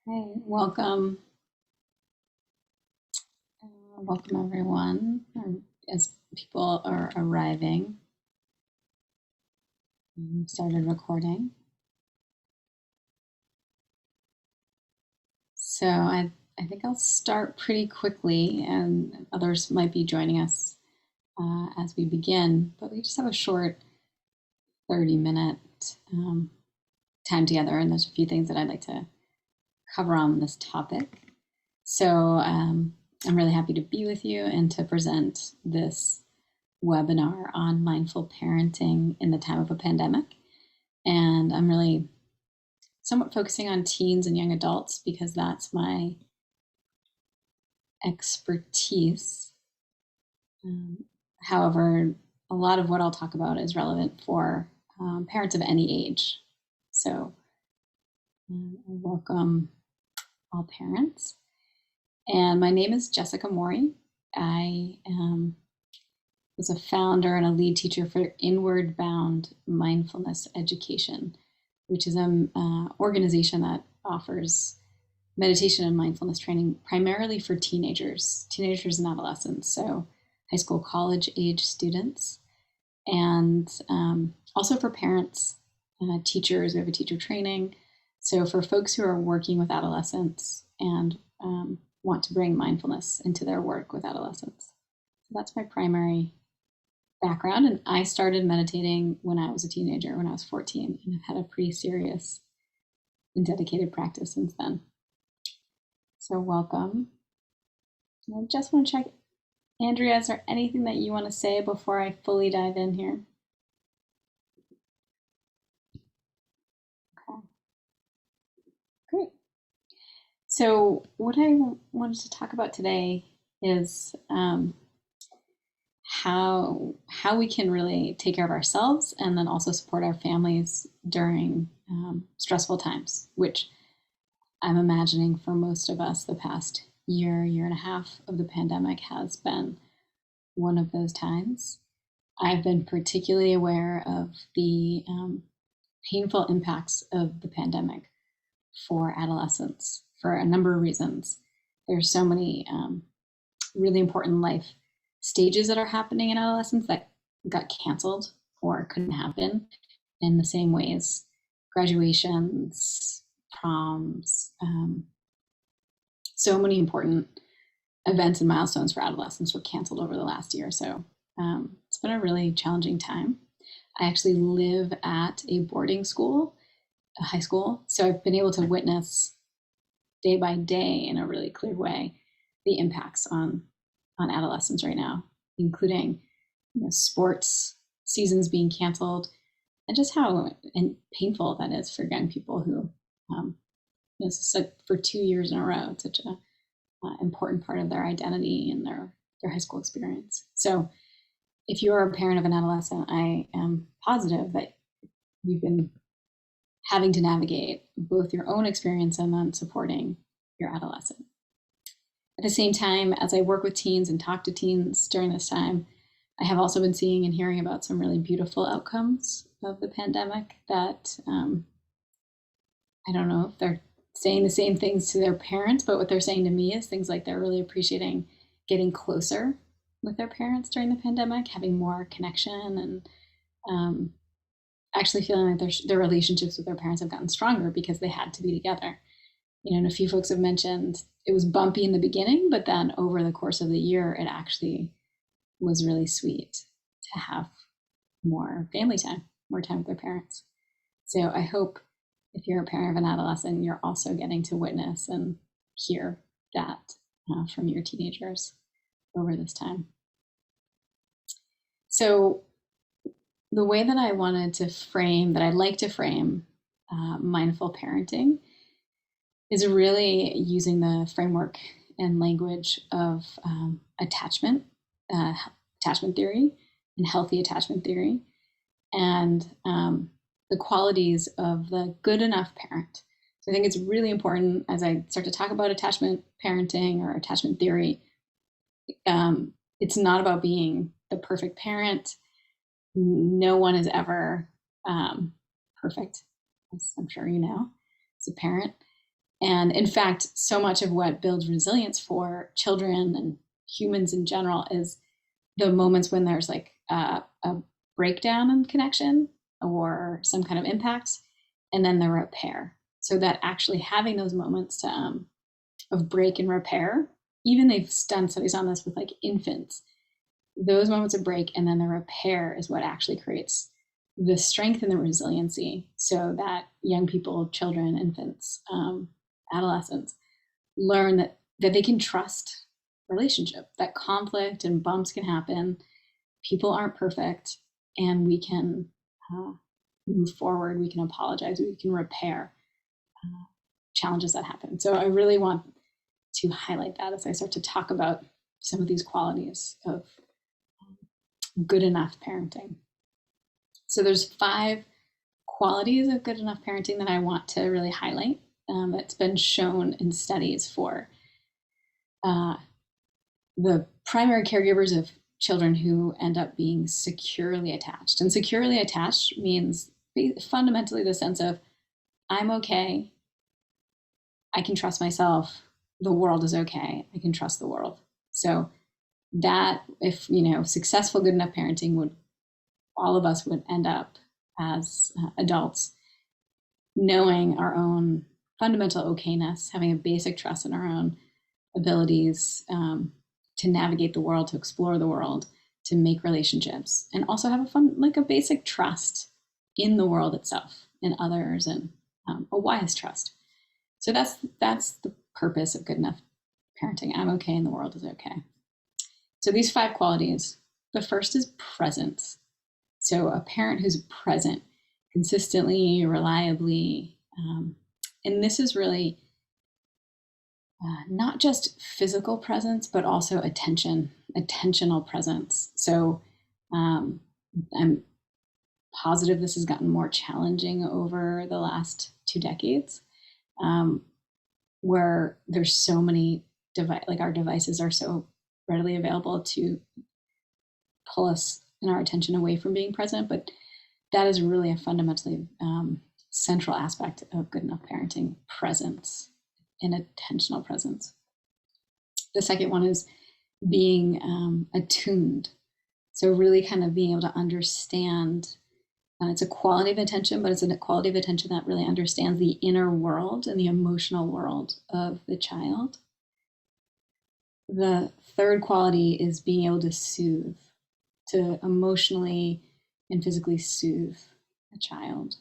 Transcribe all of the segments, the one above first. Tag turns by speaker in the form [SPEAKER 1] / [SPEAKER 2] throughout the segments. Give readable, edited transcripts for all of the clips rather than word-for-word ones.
[SPEAKER 1] Hi, welcome everyone. As people are arriving, we started recording. So I think I'll start pretty quickly, and others might be joining us as we begin. But we just have a short 30-minute time together, and there's a few things that I'd like to cover on this topic. So I'm really happy to be with you and to present this webinar on mindful parenting in the time of a pandemic. And I'm really somewhat focusing on teens and young adults because that's my expertise. However, a lot of what I'll talk about is relevant for parents of any age. So welcome all parents. And my name is Jessica Mori. I was a founder and a lead teacher for Inward Bound Mindfulness Education, which is an organization that offers meditation and mindfulness training primarily for teenagers and adolescents, so high school, college age students, and also for parents, teachers. We have a teacher training. So for folks who are working with adolescents and want to bring mindfulness into their work with adolescents. So that's my primary background. And I started meditating when I was a teenager, when I was 14, and I've had a pretty serious and dedicated practice since then. So welcome. I just want to check, Andrea, is there anything that you want to say before I fully dive in here? Okay, great. So what I wanted to talk about today is how we can really take care of ourselves and then also support our families during stressful times, which I'm imagining for most of us the past year and a half of the pandemic has been one of those times. I've been particularly aware of the painful impacts of the pandemic for adolescents for a number of reasons. There's so many really important life stages that are happening in adolescence that got canceled or couldn't happen in the same ways. Graduations, proms, so many important events and milestones for adolescents were canceled over the last year. So it's been a really challenging time. I actually live at a boarding school, a high school. So I've been able to witness day by day in a really clear way the impacts on adolescents right now, including sports seasons being canceled, and just how painful that is for young people who, for 2 years in a row, it's such an important part of their identity and their high school experience. So if you're a parent of an adolescent, I am positive that you've been having to navigate both your own experience and then supporting your adolescent. At the same time, as I work with teens and talk to teens during this time, I have also been seeing and hearing about some really beautiful outcomes of the pandemic that I don't know if they're saying the same things to their parents, but what they're saying to me is things like they're really appreciating getting closer with their parents during the pandemic, having more connection, and actually feeling like their relationships with their parents have gotten stronger because they had to be together. And a few folks have mentioned it was bumpy in the beginning, but then over the course of the year, it actually was really sweet to have more family time, more time with their parents. So I hope if you're a parent of an adolescent, you're also getting to witness and hear that from your teenagers over this time. So the way that I wanted to frame, that I like to frame mindful parenting is really using the framework and language of attachment theory and healthy attachment theory, and the qualities of the good enough parent. So I think it's really important as I start to talk about attachment parenting or attachment theory, it's not about being the perfect parent. No one is ever perfect, as I'm sure you know, as a parent. And in fact, so much of what builds resilience for children and humans in general is the moments when there's like a breakdown in connection or some kind of impact, and then the repair. So that actually having those moments of break and repair, even they've done studies on this with like infants, those moments of break and then the repair is what actually creates the strength and the resiliency, so that young people, children, infants, adolescents learn that they can trust relationship, that conflict and bumps can happen, people aren't perfect, and we can move forward, we can apologize, we can repair challenges that happen. So I really want to highlight that as I start to talk about some of these qualities of good enough parenting. So there's 5 qualities of good enough parenting that I want to really highlight. That's been shown in studies for the primary caregivers of children who end up being securely attached. And securely attached means fundamentally the sense of, I'm okay, I can trust myself, the world is okay, I can trust the world. So that, if successful good enough parenting, would all of us would end up as adults knowing our own fundamental okayness, having a basic trust in our own abilities to navigate the world, to explore the world, to make relationships, and also have a basic trust in the world itself, in others, and a wise trust. So that's the purpose of good enough parenting. I'm okay and the world is okay. So these 5 qualities, the first is presence. So a parent who's present consistently, reliably, and this is really not just physical presence, but also attentional presence. So I'm positive this has gotten more challenging over the last 2 decades, where there's so many our devices are so readily available to pull us and our attention away from being present. But that is really a fundamentally central aspect of good enough parenting: presence and attentional presence. The second one is being attuned. So really kind of being able to understand, it's a quality of attention, but it's a quality of attention that really understands the inner world and the emotional world of the child. The third quality is being able to soothe, to emotionally and physically soothe a child.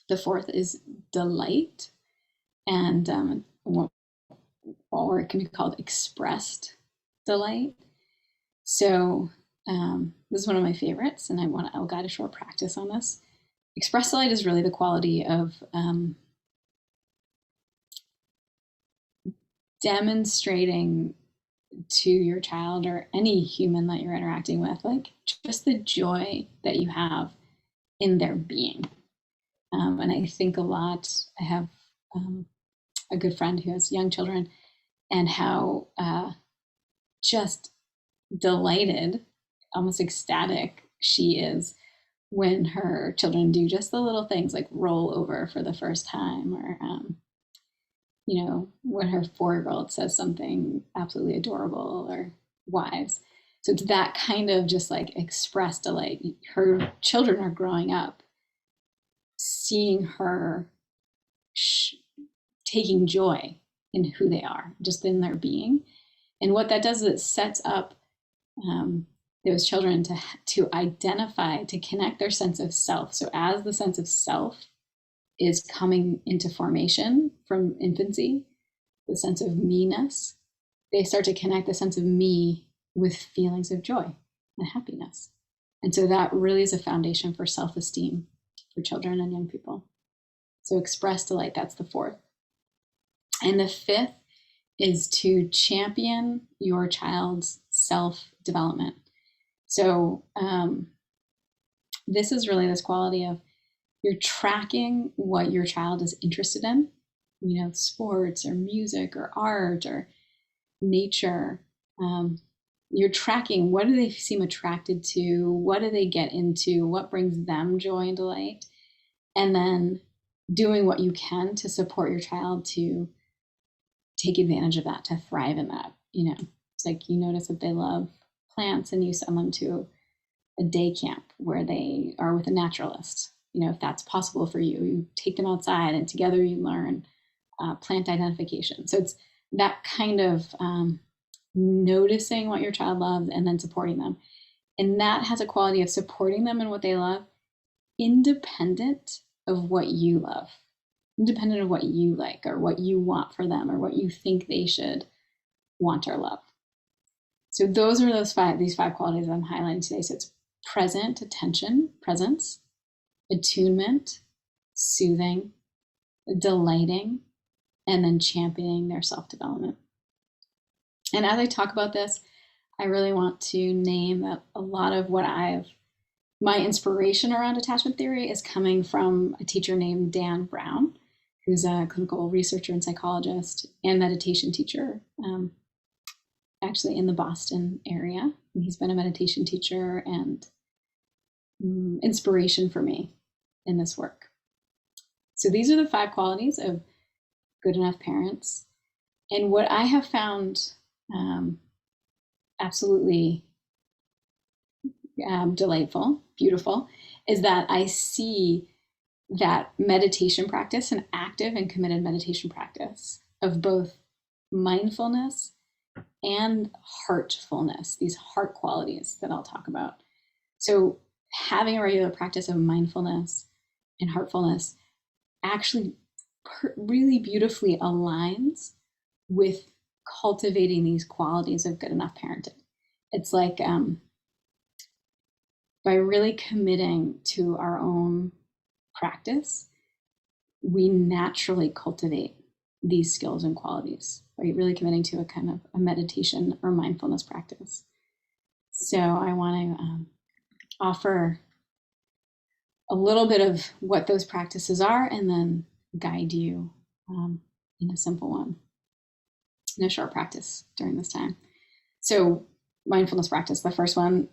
[SPEAKER 1] The fourth is delight, and or it can be called expressed delight. So this is one of my favorites, and I'll guide a short practice on this. Expressed delight is really the quality of demonstrating to your child or any human that you're interacting with, like just the joy that you have in their being. And I think a lot, I have a good friend who has young children, and how just delighted, almost ecstatic she is when her children do just the little things like roll over for the first time, or when her 4-year-old says something absolutely adorable or wise. So it's that kind of just like expressed delight. Her children are growing up seeing her taking joy in who they are, just in their being. And what that does is it sets up those children to identify, to connect their sense of self. So as the sense of self is coming into formation from infancy, the sense of me-ness, they start to connect the sense of me with feelings of joy and happiness. And so that really is a foundation for self-esteem for children and young people. So express delight, that's the fourth. And the fifth is to champion your child's self-development. So this is really this quality of you're tracking what your child is interested in, sports or music or art or nature. You're tracking, what do they seem attracted to? What do they get into? What brings them joy and delight? And then doing what you can to support your child to take advantage of that, to thrive in that. It's like you notice that they love plants and you send them to a day camp where they are with a naturalist. If that's possible for you, you take them outside and together you learn plant identification. So it's that kind of noticing what your child loves and then supporting them. And that has a quality of supporting them in what they love, independent of what you love, independent of what you like or what you want for them or what you think they should want or love. So those are these five qualities I'm highlighting today. So it's present attention, presence, attunement, soothing, delighting, and then championing their self-development. And as I talk about this, I really want to name that a lot of my inspiration around attachment theory is coming from a teacher named Dan Brown, who's a clinical researcher and psychologist and meditation teacher, actually in the Boston area. And he's been a meditation teacher and inspiration for me in this work. So these are the five qualities of good enough parents. And what I have found absolutely delightful, beautiful, is that I see that meditation practice, an active and committed meditation practice of both mindfulness and heartfulness, these heart qualities that I'll talk about. So having a regular practice of mindfulness and heartfulness actually really beautifully aligns with cultivating these qualities of good enough parenting. It's like by really committing to our own practice, we naturally cultivate these skills and qualities, right? Really committing to a kind of a meditation or mindfulness practice. So I want to offer a little bit of what those practices are and then guide you in a simple one, in a short practice during this time. So mindfulness practice, the first one,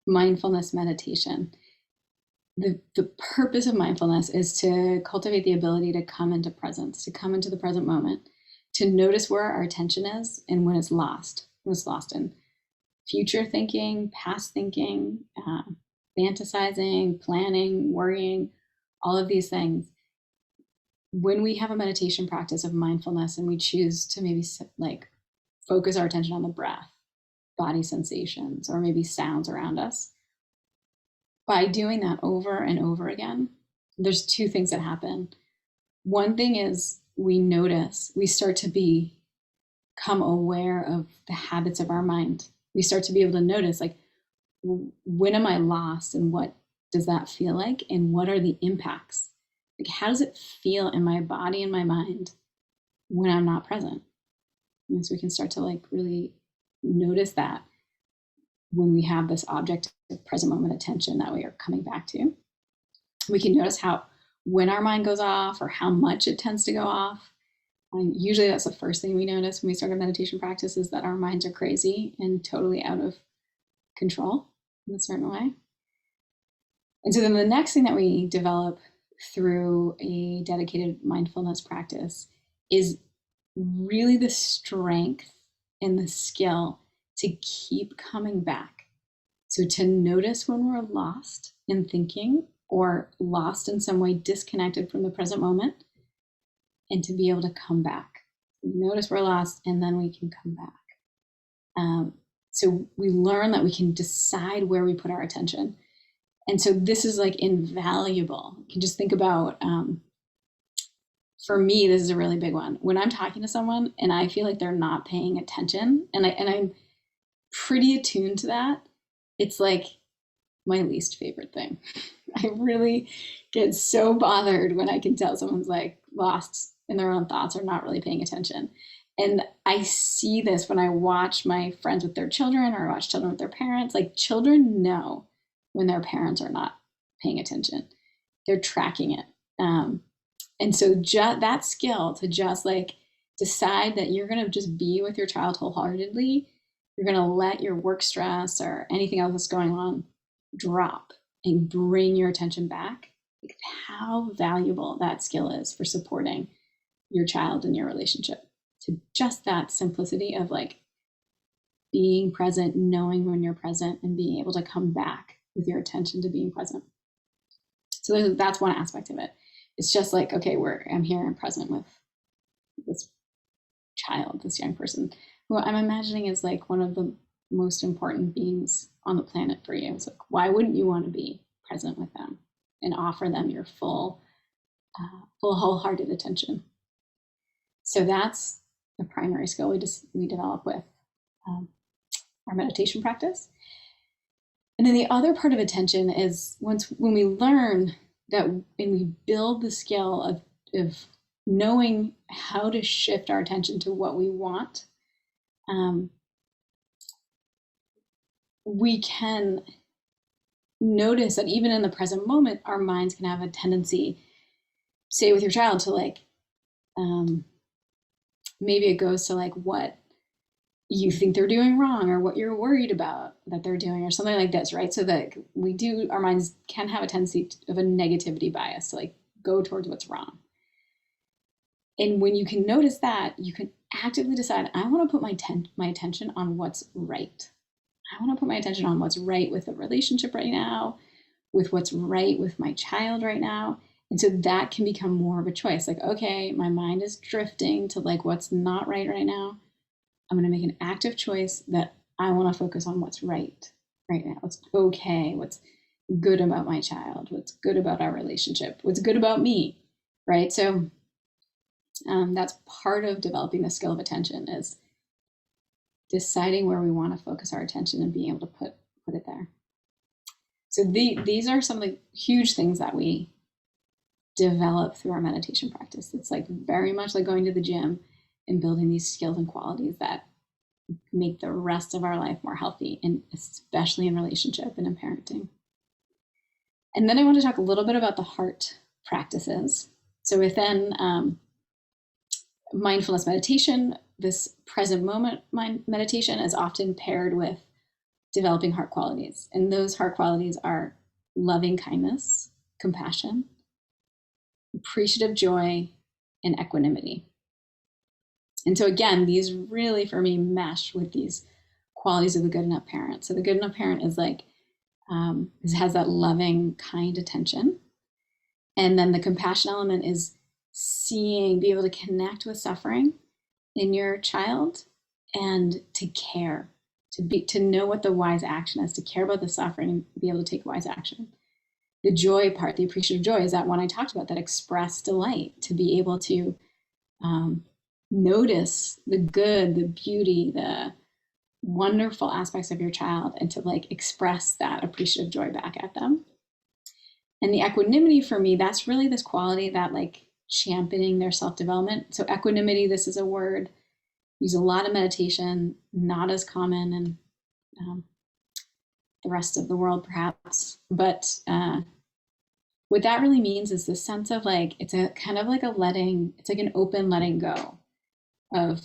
[SPEAKER 1] mindfulness meditation. The purpose of mindfulness is to cultivate the ability to come into presence, to come into the present moment, to notice where our attention is and when it's lost in future thinking, past thinking, fantasizing, planning, worrying, all of these things. When we have a meditation practice of mindfulness and we choose to maybe like focus our attention on the breath, body sensations, or maybe sounds around us, by doing that over and over again, there's two things that happen. One thing is we start to become aware of the habits of our mind. We start to be able to notice, like, when am I lost and what does that feel like? And what are the impacts? Like, how does it feel in my body and my mind when I'm not present? And so we can start to like really notice that when we have this object of present moment attention that we are coming back to. We can notice when our mind goes off or how much it tends to go off. Usually that's the first thing we notice when we start a meditation practice, is that our minds are crazy and totally out of control in a certain way. And so then the next thing that we develop through a dedicated mindfulness practice is really the strength and the skill to keep coming back. So to notice when we're lost in thinking or lost in some way, disconnected from the present moment, and to be able to come back. Notice we're lost and then we can come back. So we learn that we can decide where we put our attention. And so this is like invaluable. You can just think about, for me, this is a really big one. When I'm talking to someone and I feel like they're not paying attention, and I'm pretty attuned to that, it's like my least favorite thing. I really get so bothered when I can tell someone's like lost in their own thoughts or not really paying attention. And I see this when I watch my friends with their children or watch children with their parents. Like, children know when their parents are not paying attention. They're tracking it. And so that skill to just like decide that you're going to just be with your child wholeheartedly, you're going to let your work stress or anything else that's going on drop and bring your attention back. how valuable that skill is for supporting your child in your relationship. To just that simplicity of like being present, knowing when you're present, and being able to come back with your attention to being present. So that's one aspect of it. It's just like, okay, I'm here and present with this child, this young person, who I'm imagining is like one of the most important beings on the planet for you. It's like, why wouldn't you want to be present with them and offer them your full wholehearted attention? So that's the primary skill we develop with our meditation practice. And then the other part of attention is when we learn that, and we build the skill of knowing how to shift our attention to what we want, we can notice that even in the present moment, our minds can have a tendency, say with your child, to like, maybe it goes to like what you think they're doing wrong or what you're worried about that they're doing or something like this, right? So that our minds can have a tendency of a negativity bias to like go towards what's wrong. And when you can notice that, you can actively decide, I want to put my attention on what's right. I want to put my attention on what's right with the relationship right now, with what's right with my child right now. And so that can become more of a choice. Like, okay, my mind is drifting to like what's not right now. I'm going to make an active choice that I want to focus on what's right now. What's okay, what's good about my child, what's good about our relationship, what's good about me, right? So that's part of developing the skill of attention, is deciding where we want to focus our attention and being able to put it there. So these are some of the huge things that we develop through our meditation practice. It's like very much like going to the gym and building these skills and qualities that make the rest of our life more healthy, and especially in relationship and in parenting. And then I want to talk a little bit about the heart practices. So within mindfulness meditation, this present moment meditation is often paired with developing heart qualities. And those heart qualities are loving kindness, compassion, appreciative joy, and equanimity. And so again, these really, for me, mesh with these qualities of the good enough parent. So the good enough parent is like, has that loving, kind attention. And then the compassion element is be able to connect with suffering in your child and to care, to know what the wise action is, to care about the suffering and be able to take wise action. The joy part, the appreciative joy, is that one I talked about, that express delight, to be able to notice the good, the beauty, the wonderful aspects of your child, and to like express that appreciative joy back at them. And the equanimity, for me, that's really this quality that like championing their self-development. So equanimity, this is a word used a lot in meditation, not as common in the rest of the world perhaps, but what that really means is the sense of like, it's a kind of like it's like an open letting go of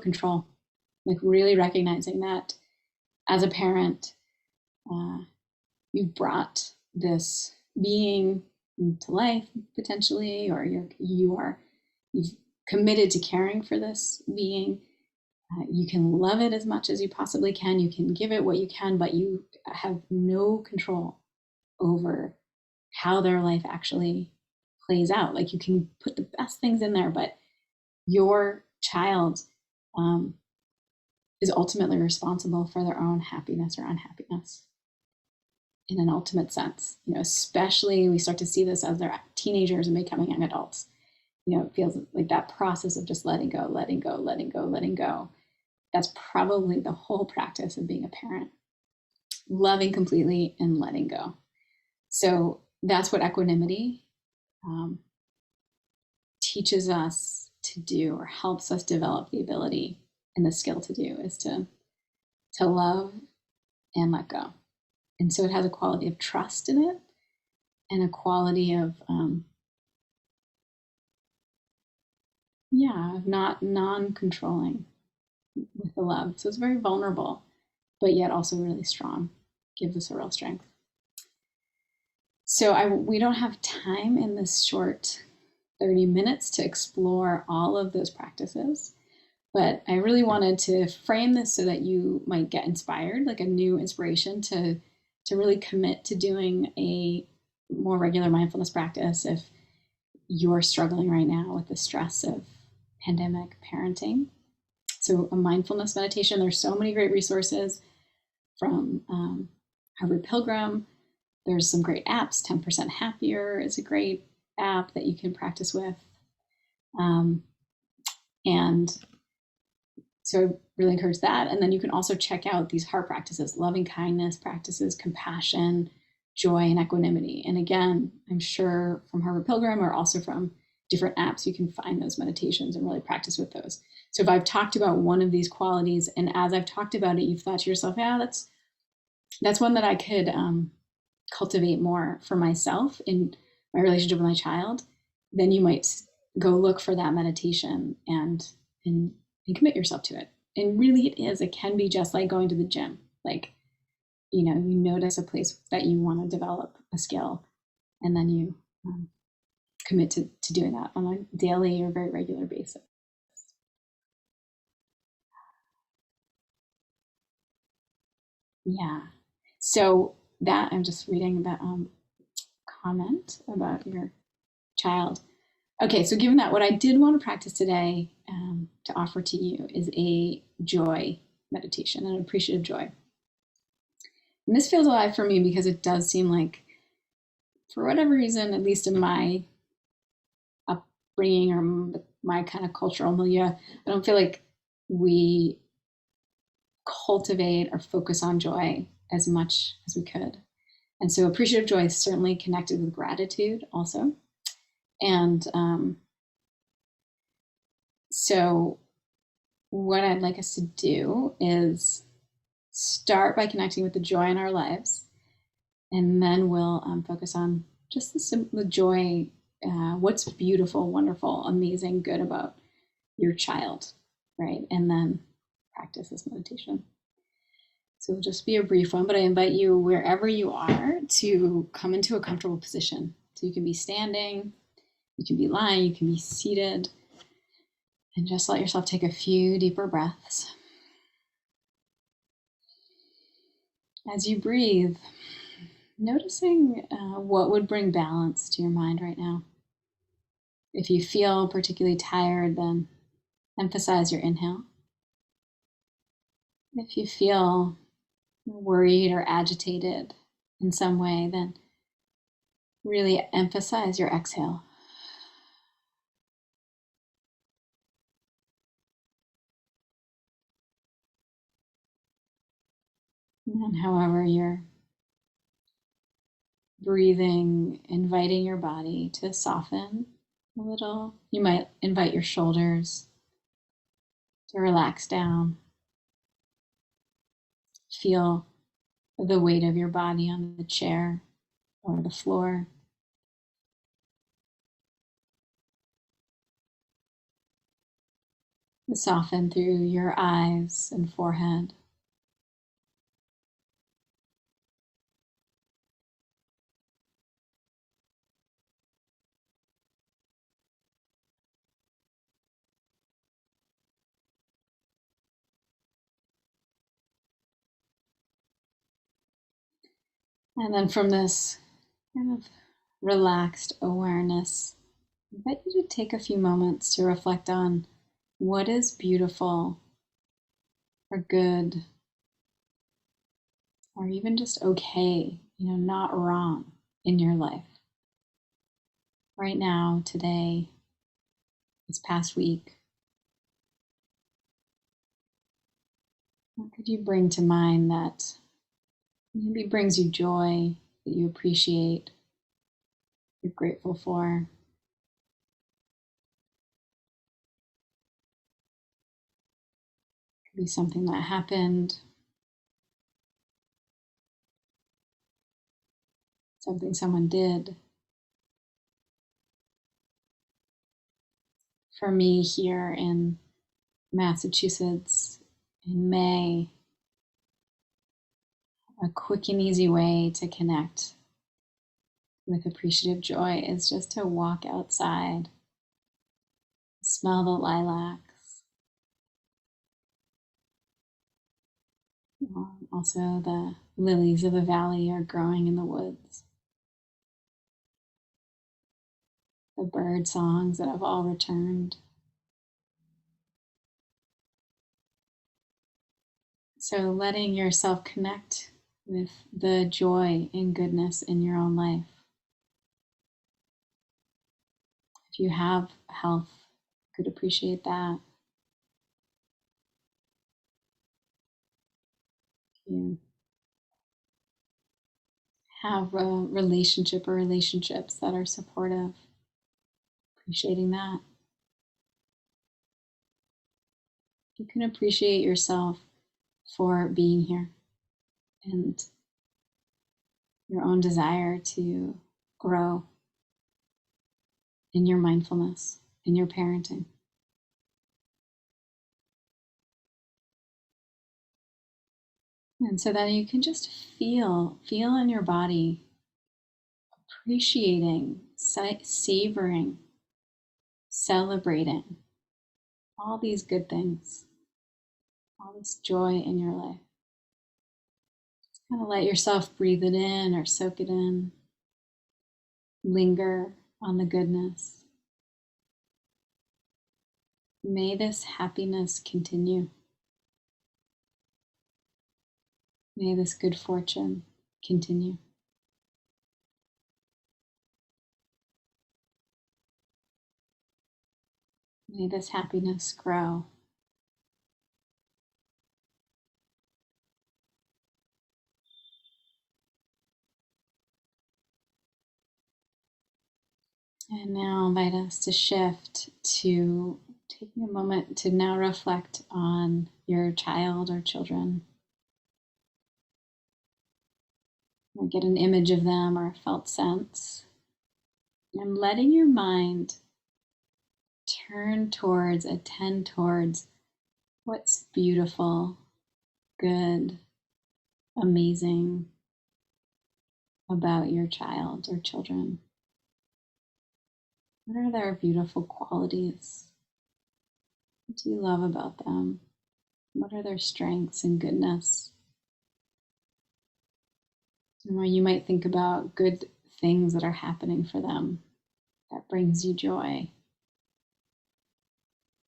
[SPEAKER 1] control, like really recognizing that as a parent, you've brought this being to life potentially, or you've committed to caring for this being. You can love it as much as you possibly can. You can give it what you can, but you have no control over how their life actually plays out. Like you can put the best things in there, but your child is ultimately responsible for their own happiness or unhappiness in an ultimate sense. Especially we start to see this as they're teenagers and becoming young adults. It feels like that process of just letting go. That's probably the whole practice of being a parent, loving completely and letting go. So that's what equanimity teaches us to do, or helps us develop the ability and the skill to do, is to love and let go. And so it has a quality of trust in it, and a quality of not non-controlling with the love. So it's very vulnerable, but yet also really strong. Gives us a real strength. So we don't have time in this short 30 minutes to explore all of those practices. But I really wanted to frame this so that you might get inspired, like a new inspiration to really commit to doing a more regular mindfulness practice if you're struggling right now with the stress of pandemic parenting. So a mindfulness meditation, there's so many great resources from Harvard Pilgrim. There's some great apps. 10% Happier is a great app that you can practice with. And so I really encourage that. And then you can also check out these heart practices, loving kindness practices, compassion, joy, and equanimity. And again, I'm sure from Harvard Pilgrim or also from different apps, you can find those meditations and really practice with those. So if I've talked about one of these qualities, and as I've talked about it, you've thought to yourself, yeah, that's one that I could cultivate more for myself in my relationship with my child, then you might go look for that meditation and commit yourself to it. And really it can be just like going to the gym. Like, you notice a place that you want to develop a skill, and then you commit to doing that on a daily or very regular basis. Yeah. So that I'm just reading that comment about your child. Okay, so given that, what I did want to practice today to offer to you is a joy meditation, an appreciative joy. And this feels alive for me because it does seem like, for whatever reason, at least in my upbringing or my kind of cultural milieu, I don't feel like we cultivate or focus on joy as much as we could. And so appreciative joy is certainly connected with gratitude also. And so what I'd like us to do is start by connecting with the joy in our lives, and then we'll focus on just the joy, what's beautiful, wonderful, amazing, good about your child, right? And then practice this meditation. So it'll just be a brief one, but I invite you, wherever you are, to come into a comfortable position. So you can be standing, you can be lying, you can be seated, and just let yourself take a few deeper breaths. As you breathe, noticing what would bring balance to your mind right now. If you feel particularly tired, then emphasize your inhale. If you feel worried or agitated in some way, then really emphasize your exhale. And however you're breathing, inviting your body to soften a little. You might invite your shoulders to relax down. Feel the weight of your body on the chair or the floor. Soften through your eyes and forehead. And then from this kind of relaxed awareness, I invite you to take a few moments to reflect on what is beautiful or good or even just okay, not wrong in your life. Right now, today, this past week, what could you bring to mind that maybe brings you joy, that you appreciate, you're grateful for? It could be something that happened, something someone did. For me, here in Massachusetts in May, a quick and easy way to connect with appreciative joy is just to walk outside, smell the lilacs, also the lilies of the valley are growing in the woods, the bird songs that have all returned. So letting yourself connect with the joy and goodness in your own life. If you have health, you could appreciate that. If you have a relationship or relationships that are supportive, appreciating that. You can appreciate yourself for being here and your own desire to grow in your mindfulness, in your parenting. And so then you can just feel in your body, appreciating, savoring, celebrating all these good things, all this joy in your life. Just kind of let yourself breathe it in or soak it in. Linger on the goodness. May this happiness continue. May this good fortune continue. May this happiness grow. And now I invite us to shift to taking a moment to now reflect on your child or children, or get an image of them or a felt sense, and letting your mind attend towards what's beautiful, good, amazing about your child or children. What are their beautiful qualities? What do you love about them? What are their strengths and goodness? And where you might think about good things that are happening for them that brings you joy.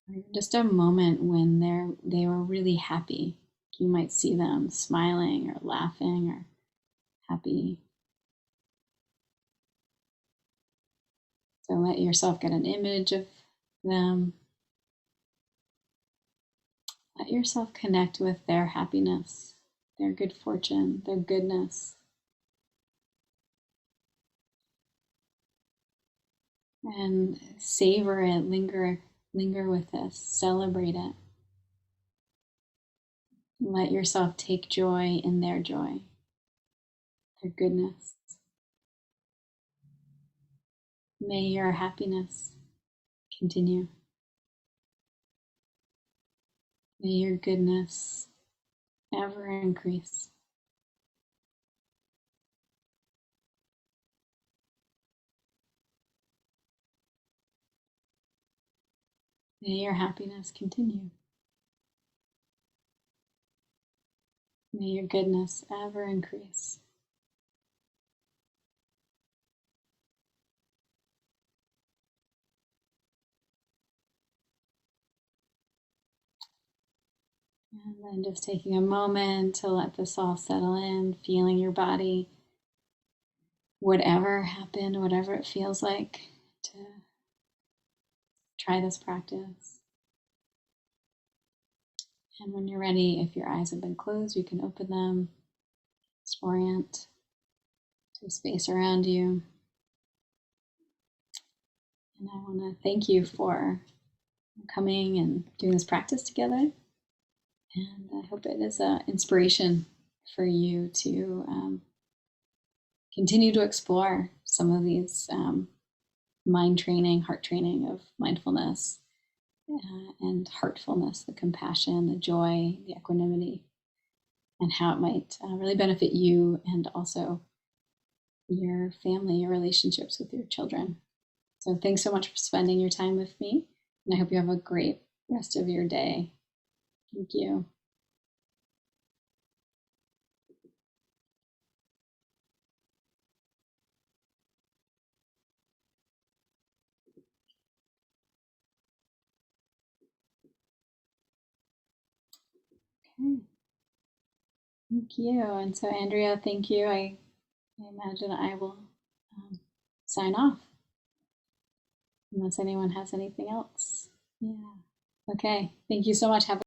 [SPEAKER 1] Or just a moment when they were really happy. You might see them smiling or laughing or happy. So let yourself get an image of them. Let yourself connect with their happiness, their good fortune, their goodness. And savor it, linger with this, celebrate it. Let yourself take joy in their joy, their goodness. May your happiness continue. May your goodness ever increase. May your happiness continue. May your goodness ever increase. And then just taking a moment to let this all settle in, feeling your body, whatever happened, whatever it feels like, to try this practice. And when you're ready, if your eyes have been closed, you can open them, just orient to the space around you. And I want to thank you for coming and doing this practice together. And I hope it is an inspiration for you to continue to explore some of these mind training, heart training of mindfulness and heartfulness, the compassion, the joy, the equanimity, and how it might really benefit you and also your family, your relationships with your children. So thanks so much for spending your time with me. And I hope you have a great rest of your day. Thank you. Okay. Thank you. And so, Andrea, thank you. I imagine I will um, sign off unless anyone has anything else. Yeah. Okay. Thank you so much. Have